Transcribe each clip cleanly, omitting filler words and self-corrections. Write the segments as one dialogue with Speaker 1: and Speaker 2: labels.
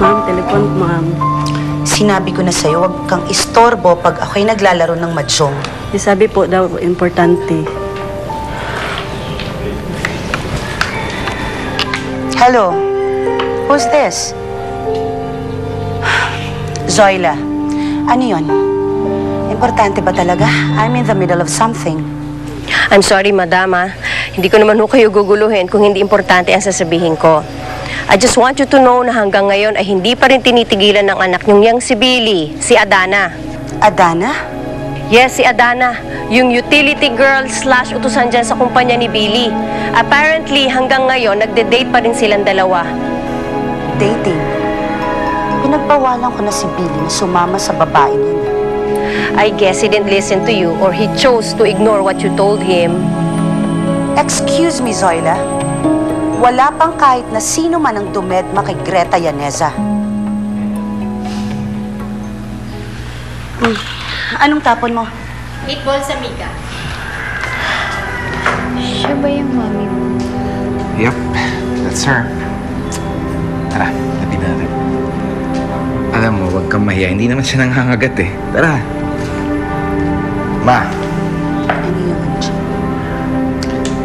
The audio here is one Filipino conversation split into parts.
Speaker 1: Ma'am, telepon, ma'am.
Speaker 2: Sinabi ko na sa'yo, huwag kang istorbo pag ako'y naglalaro ng mahjong.
Speaker 1: Sabi po daw, importante.
Speaker 2: Hello? Who's this? Zoila. Ano yun? Importante ba talaga? I'm in the middle of something.
Speaker 3: I'm sorry, madama. Hindi ko naman ho kayo guguluhin kung hindi importante ang sasabihin ko. I just want you to know na hanggang ngayon ay hindi pa rin tinitigilan ng anak niyong yang si Billy, si Adana.
Speaker 2: Adana?
Speaker 3: Yes, si Adana. Yung utility girl / utusan dyan sa kumpanya ni Billy. Apparently, hanggang ngayon, nagde-date pa rin silang dalawa.
Speaker 2: Dating? Pinagbawalan ko na si Billy na sumama sa babaeng yun.
Speaker 3: I guess he didn't listen to you or he chose to ignore what you told him.
Speaker 2: Excuse me, Zoila. Wala pang kahit na sino man ang dumedma kay Greta Yaneza. Anong tapon mo?
Speaker 4: Meatball sa Mika.
Speaker 5: Siya ba yung mami mo?
Speaker 6: Yep, that's her. Tara, lapit natin. Alam mo, huwag kang mahiya. Hindi naman siya nanghangagat eh. Tara. Ma.
Speaker 2: Ano yun?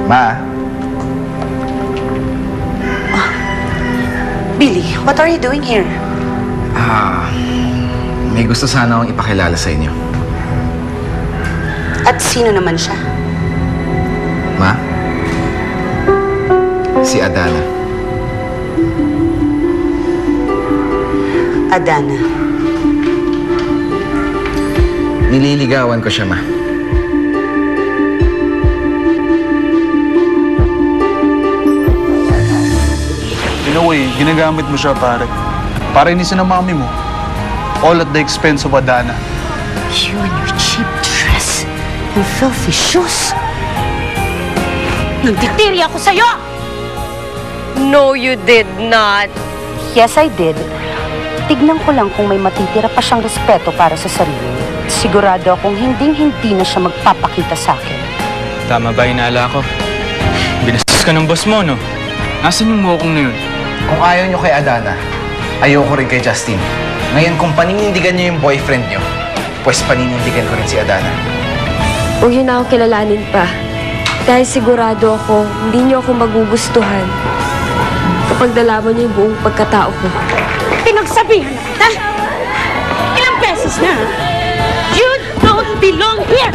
Speaker 6: Ma.
Speaker 2: Billy, what are you doing here?
Speaker 6: May gusto sana akong ipakilala sa inyo.
Speaker 2: At sino naman siya?
Speaker 6: Ma? Si Adana.
Speaker 2: Adana.
Speaker 6: Nililigawan ko siya, Ma.
Speaker 7: In a way, ginagamit mo siya, pare. Para inisin ng mami mo. All at the expense of Adana.
Speaker 2: You and your cheap dress and filthy shoes.
Speaker 4: Nagtitiri ako sa'yo!
Speaker 3: No, you did not.
Speaker 2: Yes, I did. Tignan ko lang kung may matitira pa siyang respeto para sa sarili. Sigurado akong hinding-hindi na siya magpapakita sa akin.
Speaker 8: Tama ba hinala ko? Binastos ka ng boss mo, no? Nasaan yung mukong na yun?
Speaker 6: Kung ayaw nyo kay Adana, ayoko rin kay Justin. Ngayon, kung paninindigan nyo yung boyfriend nyo, pues paninindigan ko rin si Adana.
Speaker 5: Huwag yun na ako kilalanin pa. Dahil sigurado ako, hindi niyo ako magugustuhan kapag nalaman niyo yung buong pagkatao ko.
Speaker 4: Pinagsabihan na kita! Ilang beses na! You don't belong here!